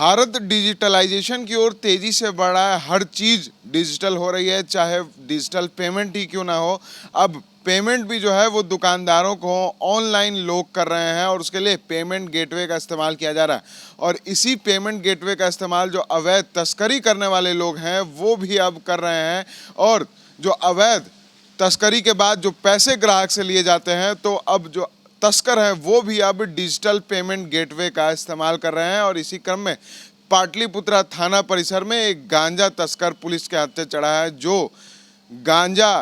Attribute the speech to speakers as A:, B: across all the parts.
A: Bharat digitalisation की ओर तेजी से बढ़ रहा है। हर चीज डिजिटल हो रही है, चाहे डिजिटल पेमेंट ही क्यों ना हो। अब पेमेंट भी जो है वो दुकानदारों को ऑनलाइन लोग कर रहे हैं और उसके लिए पेमेंट गेटवे का इस्तेमाल किया जा रहा है। और इसी पेमेंट गेटवे का इस्तेमाल जो अवैध तस्करी करने वाले लोग हैं वो भी अब कर रहे हैं। और जो अवैध तस्करी के बाद जो पैसे ग्राहक से लिए जाते हैं, तो अब जो तस्कर हैं वो भी अब डिजिटल पेमेंट गेटवे का इस्तेमाल कर रहे हैं। और इसी क्रम में पाटलिपुत्रा थाना परिसर में एक गांजा तस्कर पुलिस के हाथ से चढ़ा है, जो गांजा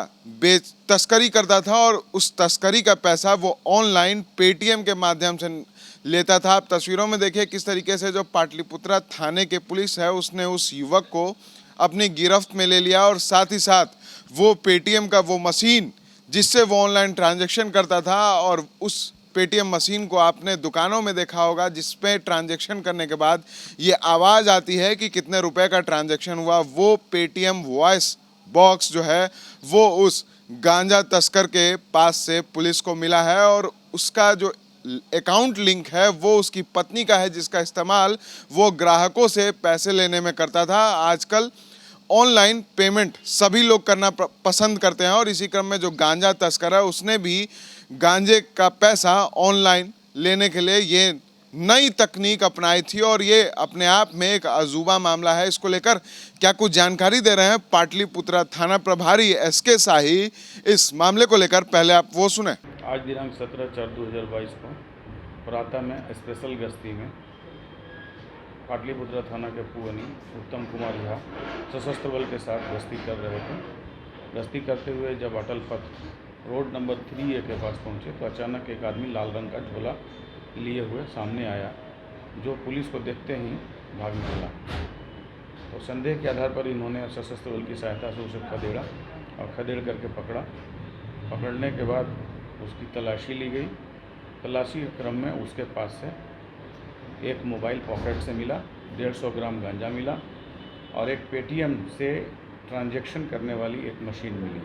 A: तस्करी करता था और उस तस्करी का पैसा वो ऑनलाइन पेटीएम के माध्यम से लेता था। आप तस्वीरों में देखिए किस तरीके से जो पाटलिपुत्रा थाने के पुलिस है उसने उस युवक को अपनी गिरफ्त में ले लिया और साथ ही साथ वो पेटीएम का वो मशीन जिससे वो ऑनलाइन ट्रांजैक्शन करता था, और उस पेटीएम मशीन को आपने दुकानों में देखा होगा जिसपे ट्रांजैक्शन करने के बाद ये आवाज़ आती है कि कितने रुपए का ट्रांजैक्शन हुआ। वो पेटीएम वॉइस बॉक्स जो है वो उस गांजा तस्कर के पास से पुलिस को मिला है और उसका जो अकाउंट लिंक है वो उसकी पत्नी का है, जिसका इस्तेमाल वो ग्राहकों से पैसे लेने में करता था। आजकल ऑनलाइन पेमेंट सभी लोग करना पसंद करते हैं और इसी क्रम में जो गांजा तस्कर है उसने भी गांजे का पैसा ऑनलाइन लेने के लिए ये नई तकनीक अपनाई थी और ये अपने आप में एक अजूबा मामला है। इसको लेकर क्या कुछ जानकारी दे रहे हैं पाटलिपुत्रा थाना प्रभारी एसके शाही इस मामले को लेकर, पहले आप वो सुने।
B: आज दिनांक 17/4/2022 को प्रातः में स्पेशल गश्ती में पाटलिपुत्रा थाना के पुअनी उत्तम कुमार झा सशस्त्र बल के साथ गश्ती कर रहे थे। गश्ती करते हुए जब अटल पथ रोड नंबर 3A के पास पहुंचे तो अचानक एक आदमी लाल रंग का झोला लिए हुए सामने आया, जो पुलिस को देखते ही भाग निकला। और संदेह के आधार पर इन्होंने सशस्त्र बल की सहायता से उसे खदेड़ा और खदेड़ करके पकड़ा। पकड़ने के बाद उसकी तलाशी ली गई। तलाशी के क्रम में उसके पास से एक मोबाइल पॉकेट से मिला, 150 ग्राम गांजा मिला और एक पेटीएम से ट्रांजैक्शन करने वाली एक मशीन मिली।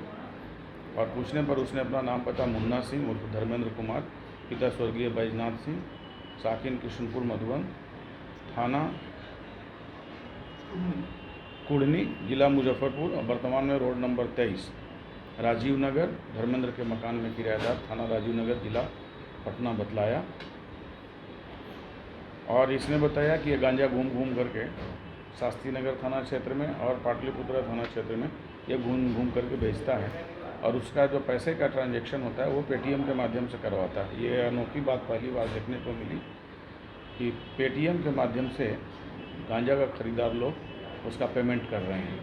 B: और पूछने पर उसने अपना नाम पता मुन्ना सिंह उर्फ धर्मेंद्र कुमार, पिता स्वर्गीय बैजनाथ सिंह, साकिन कृष्णपुर मधुबन, थाना कुढ़नी, जिला मुजफ्फरपुर और वर्तमान में रोड नंबर 23 राजीव नगर धर्मेंद्र के मकान में किराएदार, थाना राजीव नगर, जिला पटना बतलाया। और इसने बताया कि ये गांजा घूम घूम करके शास्त्री नगर थाना क्षेत्र में और पाटलिपुत्रा थाना क्षेत्र में ये घूम घूम करके भेजता है और उसका जो पैसे का ट्रांजैक्शन होता है वो पेटीएम के माध्यम से करवाता है। ये अनोखी बात पहली बार देखने को मिली कि पेटीएम के माध्यम से गांजा का खरीदार लोग उसका पेमेंट कर रहे हैं।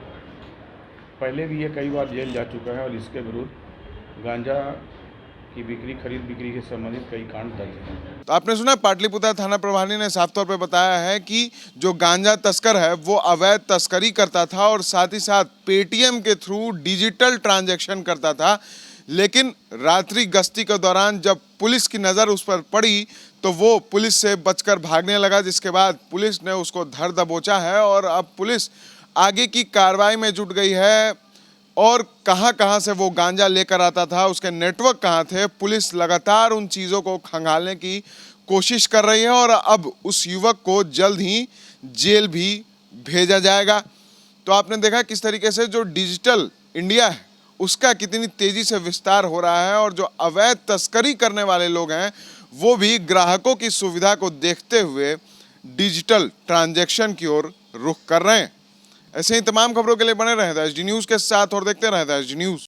B: पहले भी ये कई बार जेल जा चुका है और इसके विरुद्ध गांजा की बिक्री खरीद बिक्री के संबंधित कई कांड दर्ज हैं।
A: तो आपने सुना पाटलिपुत्रा थाना प्रभारी ने साफ तौर पे बताया है कि जो गांजा तस्कर है वो अवैध तस्करी करता था और साथ ही साथ पेटीएम के थ्रू डिजिटल ट्रांजैक्शन करता था। लेकिन रात्रि गश्ती के दौरान जब पुलिस की नज़र उस पर पड़ी तो वो पुलिस से बचकर भागने लगा, जिसके बाद पुलिस ने उसको धर दबोचा है और अब पुलिस आगे की कार्रवाई में जुट गई है। और कहां कहां से वो गांजा लेकर आता था, उसके नेटवर्क कहां थे, पुलिस लगातार उन चीज़ों को खंगालने की कोशिश कर रही है और अब उस युवक को जल्द ही जेल भी भेजा जाएगा। तो आपने देखा किस तरीके से जो डिजिटल इंडिया है उसका कितनी तेज़ी से विस्तार हो रहा है और जो अवैध तस्करी करने वाले लोग हैं वो भी ग्राहकों की सुविधा को देखते हुए डिजिटल ट्रांजैक्शन की ओर रुख कर रहे हैं। ऐसे ही तमाम खबरों के लिए बने रहें एसडी न्यूज़ के साथ और देखते रहें एसडी न्यूज़।